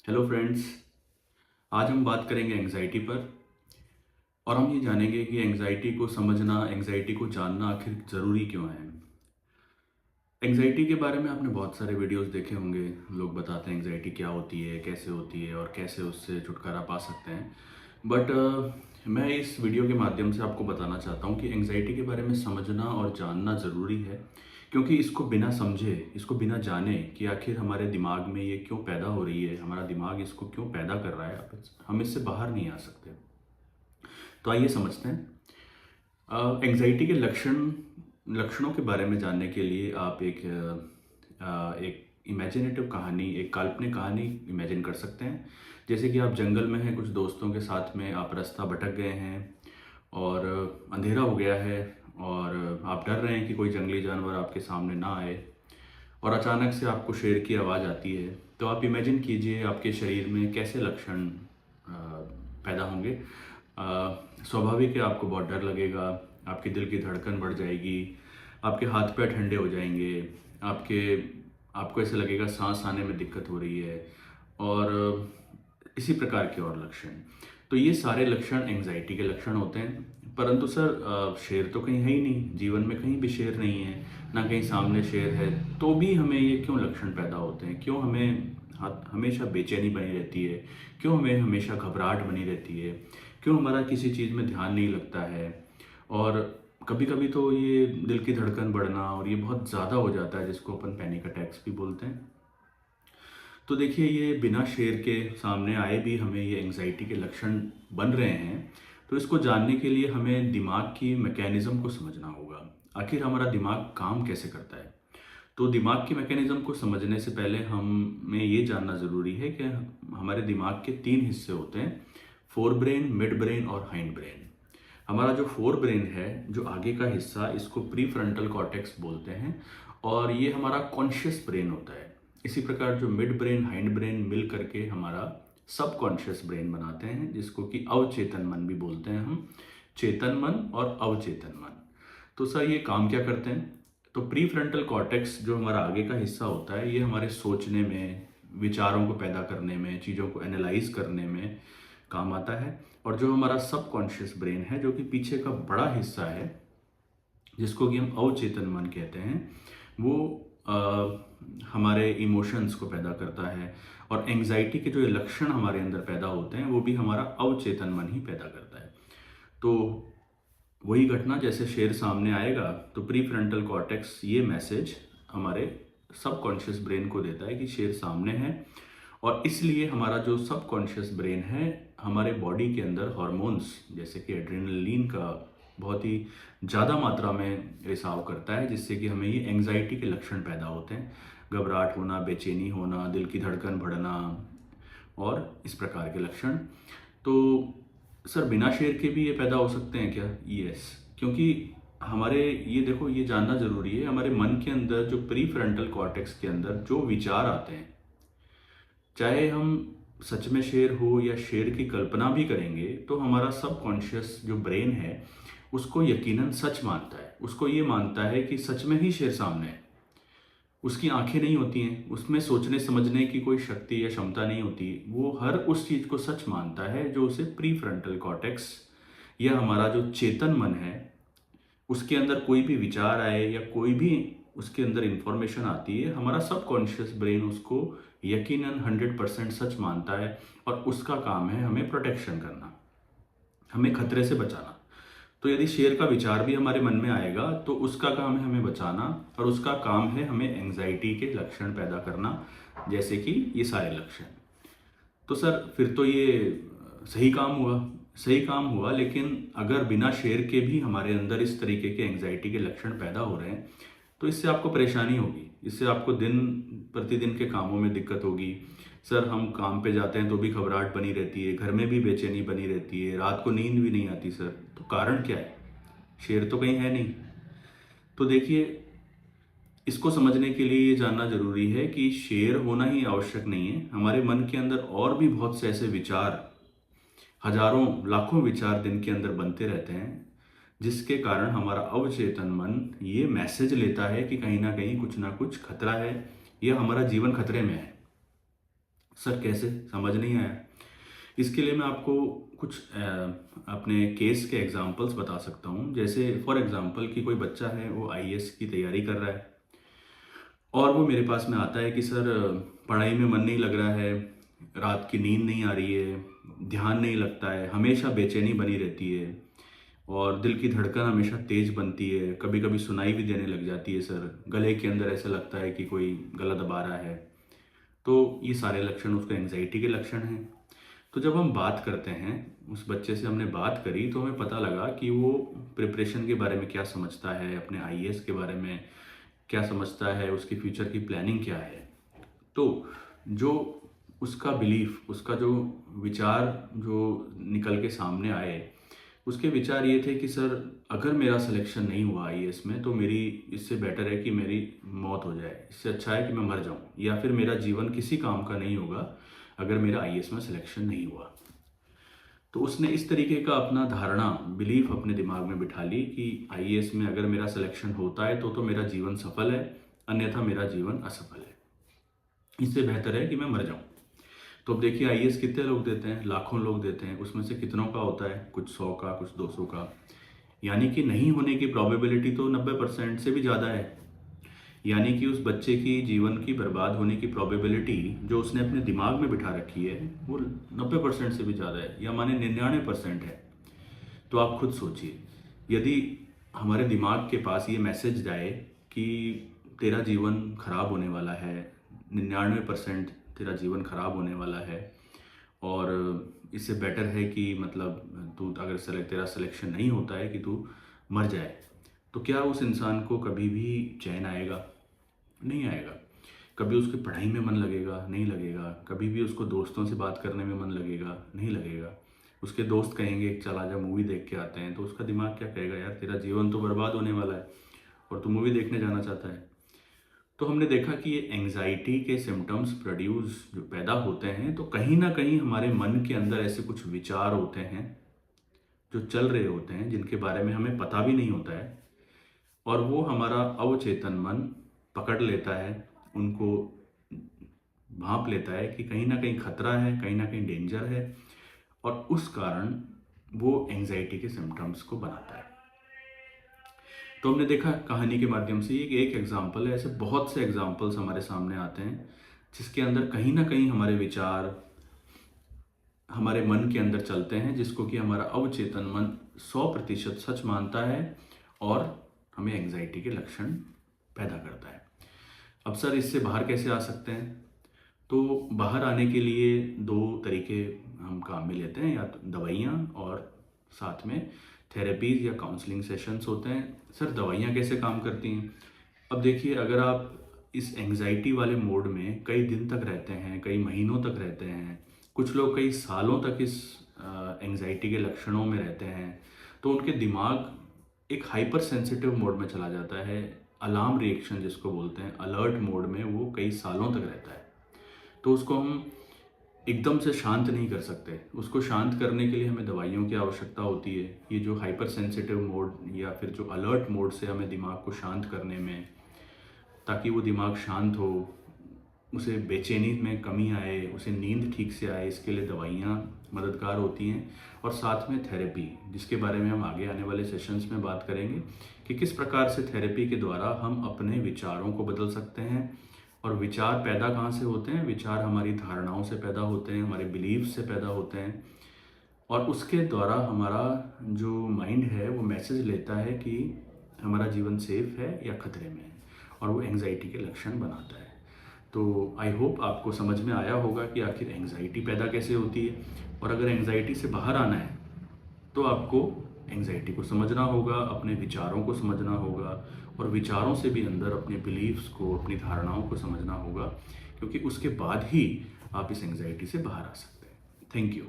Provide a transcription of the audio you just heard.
Hello friends. आज हम बात करेंगे एंजाइटी पर और हम ये जानेंगे कि एंजाइटी को समझना, एंजाइटी को जानना आखिर ज़रूरी क्यों है। एंजाइटी के बारे में आपने बहुत सारे वीडियोस देखे होंगे। लोग बताते हैं एंजाइटी क्या होती है और कैसे उससे छुटकारा पा सकते हैं। बट मैं इस वीडियो के माध्यम से आपको बताना चाहता हूँ कि एंजाइटी के बारे में समझना और जानना ज़रूरी है, क्योंकि इसको बिना समझे, इसको बिना जाने कि आखिर हमारे दिमाग में ये क्यों पैदा हो रही है, हमारा दिमाग इसको क्यों पैदा कर रहा है, हम इससे बाहर नहीं आ सकते। तो आइए समझते हैं। एंजाइटी के लक्षणों के बारे में जानने के लिए आप एक इमेजिनेटिव कहानी, एक काल्पनिक कहानी इमेजिन कर सकते हैं। जैसे कि आप जंगल में हैं, कुछ दोस्तों के साथ में आप रास्ता भटक गए हैं और अंधेरा हो गया है और आप डर रहे हैं कि कोई जंगली जानवर आपके सामने ना आए और अचानक से आपको शेर की आवाज़ आती है। तो आप इमेजिन कीजिए आपके शरीर में कैसे लक्षण पैदा होंगे। स्वाभाविक है, आपको बहुत डर लगेगा, आपके दिल की धड़कन बढ़ जाएगी, आपके हाथ पैर ठंडे हो जाएंगे, आपके आपको ऐसे लगेगा सांस आने में दिक्कत हो रही है और इसी प्रकार के और लक्षण। तो ये सारे लक्षण एंजाइटी के लक्षण होते हैं। परंतु सर, शेर तो कहीं है ही नहीं, जीवन में कहीं भी शेर नहीं है, ना कहीं सामने शेर है, तो भी हमें ये क्यों लक्षण पैदा होते हैं? क्यों हमें हमेशा बेचैनी बनी रहती है? क्यों हमें हमेशा घबराहट बनी रहती है? क्यों हमारा किसी चीज़ में ध्यान नहीं लगता है? और कभी कभी तो ये दिल की धड़कन बढ़ना और ये बहुत ज़्यादा हो जाता है, जिसको अपन पैनिक अटैक्स भी बोलते हैं। तो देखिए, ये बिना शेर के सामने आए भी हमें ये एंजाइटी के लक्षण बन रहे हैं। तो इसको जानने के लिए हमें दिमाग की मैकेनिज़्म को समझना होगा। आखिर हमारा दिमाग काम कैसे करता है? तो दिमाग की मैकेनिज़्म को समझने से पहले हमें ये जानना ज़रूरी है कि हमारे दिमाग के 3 हिस्से होते हैं: फोर ब्रेन, मिड ब्रेन और हाइंड ब्रेन। हमारा जो फोर ब्रेन है, जो आगे का हिस्सा, इसको प्री फ्रंटल कॉर्टेक्स बोलते हैं और ये हमारा कॉन्शियस ब्रेन होता है। इसी प्रकार जो मिड ब्रेन, हाइंड ब्रेन मिल करके हमारा सब कॉन्शियस ब्रेन बनाते हैं, जिसको कि अवचेतन मन भी बोलते हैं हम। चेतन मन और अवचेतन मन। तो सर, ये काम क्या करते हैं? तो प्री फ्रंटल कॉर्टेक्स जो हमारा आगे का हिस्सा होता है, ये हमारे सोचने में, विचारों को पैदा करने में, चीज़ों को एनालाइज करने में काम आता है। और जो हमारा सब कॉन्शियस ब्रेन है, जो कि पीछे का बड़ा हिस्सा है, जिसको कि हम अवचेतन मन कहते हैं, वो हमारे इमोशंस को पैदा करता है। और एंजाइटी के जो ये लक्षण हमारे अंदर पैदा होते हैं, वो भी हमारा अवचेतन मन ही पैदा करता है। तो वही घटना, जैसे शेर सामने आएगा तो प्री फ्रंटल कॉर्टेक्स ये मैसेज हमारे सब कॉन्शियस ब्रेन को देता है कि शेर सामने है। और इसलिए हमारा जो सब कॉन्शियस ब्रेन है, हमारे बॉडी के अंदर हार्मोन्स जैसे कि एड्रेनलिन का बहुत ही ज़्यादा मात्रा में रिसाव करता है, जिससे कि हमें ये एंजाइटी के लक्षण पैदा होते हैं: घबराहट होना, बेचैनी होना, दिल की धड़कन बढ़ना और इस प्रकार के लक्षण। तो सर, बिना शेर के भी ये पैदा हो सकते हैं क्या? यस, क्योंकि हमारे, ये देखो, ये जानना ज़रूरी है, हमारे मन के अंदर जो प्री फ्रंटल कॉर्टेक्स के अंदर जो विचार आते हैं, चाहे हम सच में शेर हो या शेर की कल्पना भी करेंगे, तो हमारा सब कॉन्शियस जो ब्रेन है, उसको यकीनन सच मानता है। उसको ये मानता है कि सच में ही शेर सामने है। उसकी आंखें नहीं होती हैं, उसमें सोचने समझने की कोई शक्ति या क्षमता नहीं होती। वो हर उस चीज़ को सच मानता है जो उसे प्री फ्रंटल कॉर्टेक्स या हमारा जो चेतन मन है, उसके अंदर कोई भी विचार आए या कोई भी उसके अंदर इंफॉर्मेशन आती है, हमारा सब कॉन्शियस ब्रेन उसको यकीनन 100% सच मानता है। और उसका काम है हमें प्रोटेक्शन करना, हमें खतरे से बचाना। तो यदि शेर का विचार भी हमारे मन में आएगा, तो उसका काम है हमें बचाना, और उसका काम है हमें एंजाइटी के लक्षण पैदा करना, जैसे कि ये सारे लक्षण। तो सर, फिर तो ये सही काम हुआ, सही काम हुआ। लेकिन अगर बिना शेर के भी हमारे अंदर इस तरीके के एंजाइटी के लक्षण पैदा हो रहे हैं, तो इससे आपको परेशानी होगी, इससे आपको दिन प्रतिदिन के कामों में दिक्कत होगी। सर, हम काम पे जाते हैं तो भी घबराहट बनी रहती है, घर में भी बेचैनी बनी रहती है, रात को नींद भी नहीं आती सर। तो कारण क्या है? शेर तो कहीं है नहीं। तो देखिए, इसको समझने के लिए ये जानना जरूरी है कि शेर होना ही आवश्यक नहीं है। हमारे मन के अंदर और भी बहुत से ऐसे विचार, हजारों लाखों विचार दिन के अंदर बनते रहते हैं, जिसके कारण हमारा अवचेतन मन ये मैसेज लेता है कि कहीं ना कहीं कुछ ना कुछ खतरा है या हमारा जीवन खतरे में है। सर कैसे, समझ नहीं आया। इसके लिए मैं आपको कुछ अपने केस के एग्जांपल्स बता सकता हूँ। जैसे फॉर एग्जांपल कि कोई बच्चा है, वो आईएएस की तैयारी कर रहा है और वो मेरे पास में आता है कि सर पढ़ाई में मन नहीं लग रहा है, रात की नींद नहीं आ रही है, ध्यान नहीं लगता है, हमेशा बेचैनी बनी रहती है और दिल की धड़कन हमेशा तेज बनती है, कभी कभी सुनाई भी देने लग जाती है सर, गले के अंदर ऐसा लगता है कि कोई गला दबा रहा है। तो ये सारे लक्षण उसके एंजाइटी के लक्षण हैं। तो जब हम बात करते हैं, उस बच्चे से हमने बात करी तो हमें पता लगा कि वो प्रिपरेशन के बारे में क्या समझता है, अपने आईएएस के बारे में क्या समझता है, उसकी फ्यूचर की प्लानिंग क्या है। तो जो उसका बिलीफ, उसका जो विचार जो निकल के सामने आए, उसके विचार ये थे कि सर अगर मेरा सिलेक्शन नहीं हुआ आईएएस में तो मेरी, इससे बेटर है कि मेरी मौत हो जाए, इससे अच्छा है कि मैं मर जाऊं, या फिर मेरा जीवन किसी काम का नहीं होगा अगर मेरा आईएएस में सिलेक्शन नहीं हुआ। तो उसने इस तरीके का अपना धारणा, बिलीफ अपने दिमाग में बिठा ली कि आईएएस में अगर मेरा सिलेक्शन होता है तो मेरा जीवन सफल है, अन्यथा मेरा जीवन असफल है, इससे बेहतर है कि मैं मर जाऊं। तो अब देखिए आईएएस कितने लोग देते हैं, लाखों लोग देते हैं, उसमें से कितनों का होता है, कुछ 100 का, कुछ 200 का, यानी कि नहीं होने की प्रोबेबिलिटी तो 90% से भी ज़्यादा है। यानी कि उस बच्चे की जीवन की बर्बाद होने की प्रोबेबिलिटी जो उसने अपने दिमाग में बिठा रखी है वो 90% से भी ज़्यादा है, या माने 99% है। तो आप खुद सोचिए, यदि हमारे दिमाग के पास ये मैसेज जाए कि तेरा जीवन खराब होने वाला है, 99% तेरा जीवन खराब होने वाला है और इससे बेटर है कि मतलब तू अगर तेरा सिलेक्शन नहीं होता है कि तू मर जाए, तो क्या उस इंसान को कभी भी चैन आएगा? नहीं आएगा। कभी उसकी पढ़ाई में मन लगेगा? नहीं लगेगा। कभी भी उसको दोस्तों से बात करने में मन लगेगा? नहीं लगेगा। उसके दोस्त कहेंगे चल आजा मूवी देख के आते हैं, तो उसका दिमाग क्या कहेगा, यार तेरा जीवन तो बर्बाद होने वाला है और तू मूवी देखने जाना चाहता है। तो हमने देखा कि ये एंग्जाइटी के सिम्टम्स प्रोड्यूस जो पैदा होते हैं, तो कहीं ना कहीं हमारे मन के अंदर ऐसे कुछ विचार होते हैं जो चल रहे होते हैं, जिनके बारे में हमें पता भी नहीं होता है, और वो हमारा अवचेतन मन पकड़ लेता है, उनको भांप लेता है कि कहीं ना कहीं खतरा है, कहीं ना कहीं डेंजर है, और उस कारण वो एंजाइटी के सिम्टम्स को बनाता है। तो हमने देखा कहानी के माध्यम से ये एक एग्जाम्पल है, ऐसे बहुत से एग्जाम्पल्स हमारे सामने आते हैं जिसके अंदर कहीं ना कहीं हमारे विचार हमारे मन के अंदर चलते हैं, जिसको कि हमारा अवचेतन मन 100% सच मानता है और हमें एंजाइटी के लक्षण पैदा करता है। अब सर इससे बाहर कैसे आ सकते हैं? तो बाहर आने के लिए 2 तरीके हम काम में लेते हैं, या तो दवाइयाँ और साथ में थेरेपीज़ या काउंसलिंग सेशंस होते हैं। सर दवाइयाँ कैसे काम करती हैं? अब देखिए, अगर आप इस एंग्जाइटी वाले मोड में कई दिन तक रहते हैं, कई महीनों तक रहते हैं, कुछ लोग कई सालों तक इस एंग्जाइटी के लक्षणों में रहते हैं, तो उनके दिमाग एक हाइपर सेंसिटिव मोड में चला जाता है, अलार्म रिएक्शन जिसको बोलते हैं, अलर्ट मोड में वो कई सालों तक रहता है। तो उसको हम एकदम से शांत नहीं कर सकते। उसको शांत करने के लिए हमें दवाइयों की आवश्यकता होती है। ये जो हाइपर सेंसिटिव मोड या फिर जो अलर्ट मोड से हमें दिमाग को शांत करने में, ताकि वो दिमाग शांत हो, उसे बेचैनी में कमी आए, उसे नींद ठीक से आए, इसके लिए दवाइयाँ मददगार होती हैं। और साथ में थेरेपी, जिसके बारे में हम आगे आने वाले सेशंस में बात करेंगे कि किस प्रकार से थेरेपी के द्वारा हम अपने विचारों को बदल सकते हैं। और विचार पैदा कहाँ से होते हैं? विचार हमारी धारणाओं से पैदा होते हैं, हमारे बिलीफ से पैदा होते हैं, और उसके द्वारा हमारा जो माइंड है वो मैसेज लेता है कि हमारा जीवन सेफ है या खतरे में है, और वो एंग्जाइटी के लक्षण बनाता है। तो आई होप आपको समझ में आया होगा कि आखिर एंग्जाइटी पैदा कैसे होती है, और अगर एंग्जाइटी से बाहर आना है तो आपको एंग्जाइटी को समझना होगा, अपने विचारों को समझना होगा, और विचारों से भी अंदर अपने बिलीव्स को, अपनी धारणाओं को समझना होगा, क्योंकि उसके बाद ही आप इस एंग्जाइटी से बाहर आ सकते हैं। Thank you.